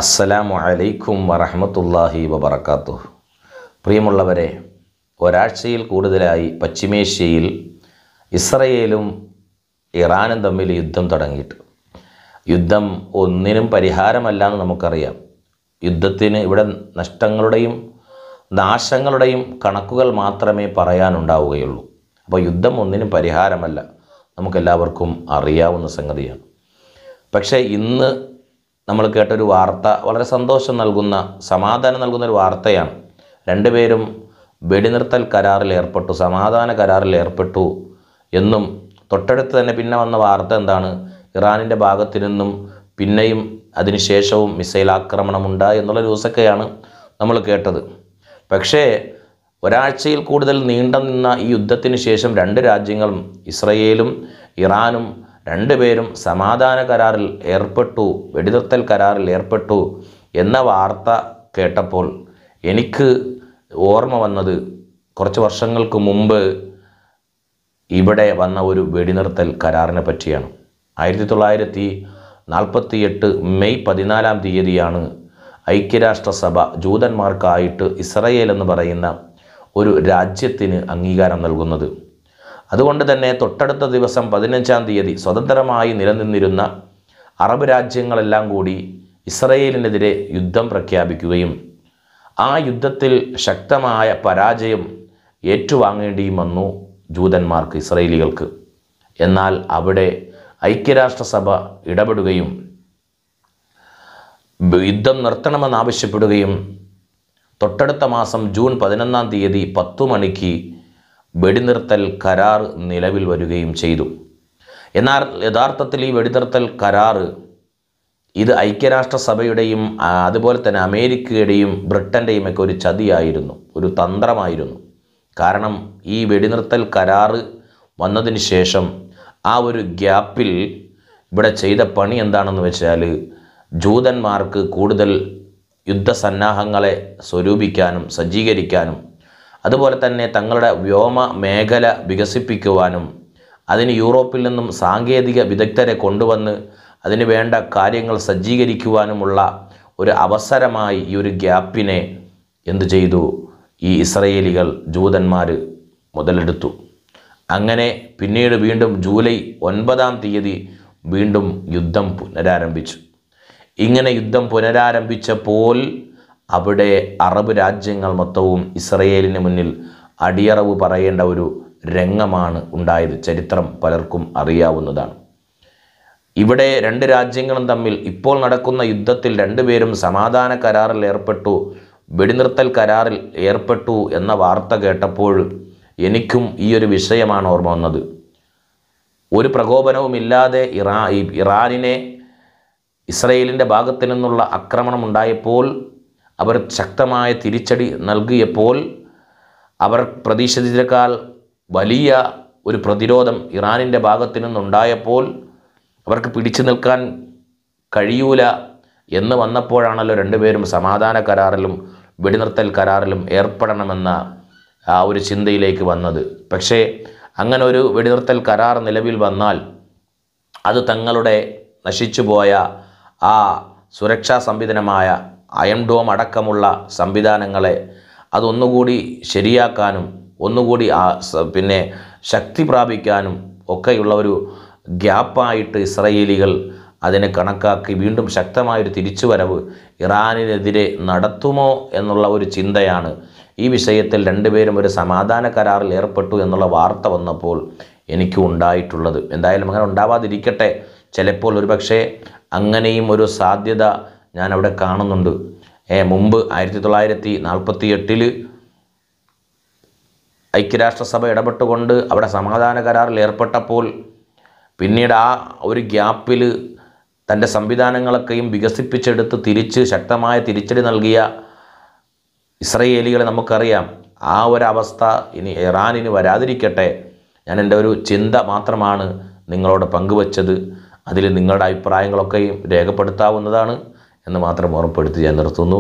അസ്സലാമു അലൈക്കും വറഹ്മത്തുള്ളാഹി വബറകാതുഹു. പ്രിയമുള്ളവരെ, ഒരാഴ്ചയിൽ കൂടുതലായി പശ്ചിമേഷ്യയിൽ ഇസ്രയേലും ഇറാനും തമ്മിൽ യുദ്ധം തുടങ്ങിയിട്ട്. യുദ്ധം ഒന്നിനും പരിഹാരമല്ല എന്ന് നമുക്കറിയാം. യുദ്ധത്തിന് ഇവിടെ നഷ്ടങ്ങളുടെയും നാശങ്ങളുടെയും കണക്കുകൾ മാത്രമേ പറയാനുണ്ടാവുകയുള്ളൂ. അപ്പോൾ യുദ്ധം ഒന്നിനും പരിഹാരമല്ല, നമുക്കെല്ലാവർക്കും അറിയാവുന്ന സംഗതിയാണ്. പക്ഷേ ഇന്ന് നമ്മൾ കേട്ടൊരു വാർത്ത വളരെ സന്തോഷം നൽകുന്ന, സമാധാനം നൽകുന്നൊരു വാർത്തയാണ്. രണ്ടുപേരും വെടിനിർത്തൽ കരാറിൽ ഏർപ്പെട്ടു, സമാധാന കരാറിൽ ഏർപ്പെട്ടു എന്നും തൊട്ടടുത്ത് തന്നെ പിന്നെ വന്ന വാർത്ത എന്താണ്? ഇറാനിൻ്റെ ഭാഗത്തു നിന്നും പിന്നെയും അതിനുശേഷവും മിസൈൽ ആക്രമണമുണ്ടായി എന്നുള്ള ന്യൂസൊക്കെയാണ് നമ്മൾ കേട്ടത്. പക്ഷേ ഒരാഴ്ചയിൽ കൂടുതൽ നീണ്ടു നിന്ന ഈ യുദ്ധത്തിന് ശേഷം രണ്ട് രാജ്യങ്ങളും, ഇസ്രയേലും ഇറാനും, രണ്ടുപേരും സമാധാന കരാറിൽ ഏർപ്പെട്ടു, വെടിനിർത്തൽ കരാറിൽ ഏർപ്പെട്ടു എന്ന വാർത്ത കേട്ടപ്പോൾ എനിക്ക് ഓർമ്മ വന്നത് കുറച്ച് വർഷങ്ങൾക്ക് മുമ്പ് ഇവിടെ വന്ന ഒരു വെടിനിർത്തൽ കരാറിനെ പറ്റിയാണ്. 1948 മെയ് 14 ഐക്യരാഷ്ട്രസഭ ജൂതന്മാർക്കായിട്ട് ഇസ്രയേൽ എന്ന് പറയുന്ന ഒരു രാജ്യത്തിന് അംഗീകാരം നൽകുന്നത്. അതുകൊണ്ട് തന്നെ തൊട്ടടുത്ത ദിവസം 15 സ്വതന്ത്രമായി നിലനിന്നിരുന്ന അറബ് രാജ്യങ്ങളെല്ലാം കൂടി ഇസ്രയേലിനെതിരെ യുദ്ധം പ്രഖ്യാപിക്കുകയും ആ യുദ്ധത്തിൽ ശക്തമായ പരാജയം ഏറ്റുവാങ്ങേണ്ടിയും വന്നു ജൂതന്മാർക്ക്, ഇസ്രയേലികൾക്ക്. എന്നാൽ അവിടെ ഐക്യരാഷ്ട്രസഭ ഇടപെടുകയും യുദ്ധം നിർത്തണമെന്നാവശ്യപ്പെടുകയും തൊട്ടടുത്ത മാസം ജൂൺ 11 10 മണിക്ക് വെടിനിർത്തൽ കരാർ നിലവിൽ വരികയും ചെയ്തു. എന്നാൽ യഥാർത്ഥത്തിൽ ഈ വെടിനിർത്തൽ കരാർ ഇത് ഐക്യരാഷ്ട്രസഭയുടെയും അതുപോലെ തന്നെ അമേരിക്കയുടെയും ബ്രിട്ടൻ്റെയും ഒക്കെ ഒരു ചതിയായിരുന്നു, ഒരു തന്ത്രമായിരുന്നു. കാരണം ഈ വെടിനിർത്തൽ കരാർ വന്നതിന് ശേഷം ആ ഒരു ഗ്യാപ്പിൽ ഇവിടെ ചെയ്ത പണി എന്താണെന്ന് വെച്ചാൽ, ജൂതന്മാർക്ക് കൂടുതൽ യുദ്ധസന്നാഹങ്ങളെ സ്വരൂപിക്കാനും സജ്ജീകരിക്കാനും അതുപോലെ തന്നെ തങ്ങളുടെ വ്യോമ മേഖല വികസിപ്പിക്കുവാനും അതിന് യൂറോപ്പിൽ നിന്നും സാങ്കേതിക വിദഗ്ധരെ കൊണ്ടുവന്ന് അതിന് വേണ്ട കാര്യങ്ങൾ സജ്ജീകരിക്കുവാനുമുള്ള ഒരു അവസരമായി ഈ ഒരു ഗ്യാപ്പിനെ എന്തു ചെയ്തു? ഈ ഇസ്രയേലികൾ, ജൂതന്മാർ മുതലെടുത്തു. അങ്ങനെ പിന്നീട് വീണ്ടും ജൂലൈ 9 വീണ്ടും യുദ്ധം പുനരാരംഭിച്ചു. ഇങ്ങനെ യുദ്ധം പുനരാരംഭിച്ചപ്പോൾ അവിടെ അറബ് രാജ്യങ്ങൾ മൊത്തവും ഇസ്രയേലിന് മുന്നിൽ അടിയറവ് പറയേണ്ട ഒരു രംഗമാണ് ഉണ്ടായത്. ചരിത്രം പലർക്കും അറിയാവുന്നതാണ്. ഇവിടെ രണ്ട് രാജ്യങ്ങളും തമ്മിൽ ഇപ്പോൾ നടക്കുന്ന യുദ്ധത്തിൽ രണ്ടുപേരും സമാധാന കരാറിൽ ഏർപ്പെട്ടു, വെടിനിർത്തൽ കരാറിൽ ഏർപ്പെട്ടു എന്ന വാർത്ത കേട്ടപ്പോൾ എനിക്കും ഈ ഒരു വിഷയമാണ് ഓർമ്മ വന്നത്. ഒരു പ്രകോപനവുമില്ലാതെ ഇറാനിനെ ഇസ്രയേലിൻ്റെ ഭാഗത്തു നിന്നുള്ള ആക്രമണം ഉണ്ടായപ്പോൾ, അവർ ശക്തമായ തിരിച്ചടി നൽകിയപ്പോൾ, അവർ പ്രതീക്ഷിച്ചതിനേക്കാൾ വലിയ ഒരു പ്രതിരോധം ഇറാനിൻ്റെ ഭാഗത്തു നിന്നുണ്ടായപ്പോൾ അവർക്ക് പിടിച്ചു നിൽക്കാൻ കഴിയൂല എന്ന് വന്നപ്പോഴാണല്ലോ രണ്ടുപേരും സമാധാന കരാറിലും വെടിനിർത്തൽ കരാറിലും ഏർപ്പെടണമെന്ന ആ ഒരു ചിന്തയിലേക്ക് വന്നത്. പക്ഷേ അങ്ങനെ ഒരു വെടിനിർത്തൽ കരാർ നിലവിൽ വന്നാൽ അത് തങ്ങളുടെ നശിച്ചുപോയ ആ സുരക്ഷാ സംവിധാനമായ അയൺ ഡോം അടക്കമുള്ള സംവിധാനങ്ങളെ അതൊന്നുകൂടി ശരിയാക്കാനും ഒന്നുകൂടി പിന്നെ ശക്തി പ്രാപിക്കാനും ഒക്കെയുള്ള ഒരു ഗ്യാപ്പായിട്ട് ഇസ്രയേലികൾ അതിനെ കണക്കാക്കി വീണ്ടും ശക്തമായൊരു തിരിച്ചുവരവ് ഇറാനിനെതിരെ നടത്തുമോ എന്നുള്ള ഒരു ചിന്തയാണ് ഈ വിഷയത്തിൽ രണ്ടുപേരും ഒരു സമാധാന കരാറിൽ ഏർപ്പെട്ടു എന്നുള്ള വാർത്ത വന്നപ്പോൾ എനിക്ക് ഉണ്ടായിട്ടുള്ളത്. എന്തായാലും അങ്ങനെ ഉണ്ടാവാതിരിക്കട്ടെ. ചിലപ്പോൾ ഒരുപക്ഷെ അങ്ങനെയും ഒരു സാധ്യത ഞാൻ അവിടെ കാണുന്നുണ്ട്. മുമ്പ് 1948 ഐക്യരാഷ്ട്രസഭ ഇടപെട്ടുകൊണ്ട് അവിടെ സമാധാന കരാറിൽ ഏർപ്പെട്ടപ്പോൾ പിന്നീട് ആ ഒരു ഗ്യാപ്പിൽ തൻ്റെ സംവിധാനങ്ങളൊക്കെയും വികസിപ്പിച്ചെടുത്ത് തിരിച്ച് ശക്തമായ തിരിച്ചടി നൽകിയ ഇസ്രയേലികളെ നമുക്കറിയാം. ആ ഒരവസ്ഥ ഇനി ഇറാനിന് വരാതിരിക്കട്ടെ. ഞാൻ എൻ്റെ ഒരു ചിന്ത മാത്രമാണ് നിങ്ങളോട് പങ്കുവച്ചത്. അതിൽ നിങ്ങളുടെ അഭിപ്രായങ്ങളൊക്കെയും രേഖപ്പെടുത്താവുന്നതാണ് എന്ന് മാത്രം ഓർമ്മപ്പെടുത്തി ഞാൻ നിർത്തുന്നു.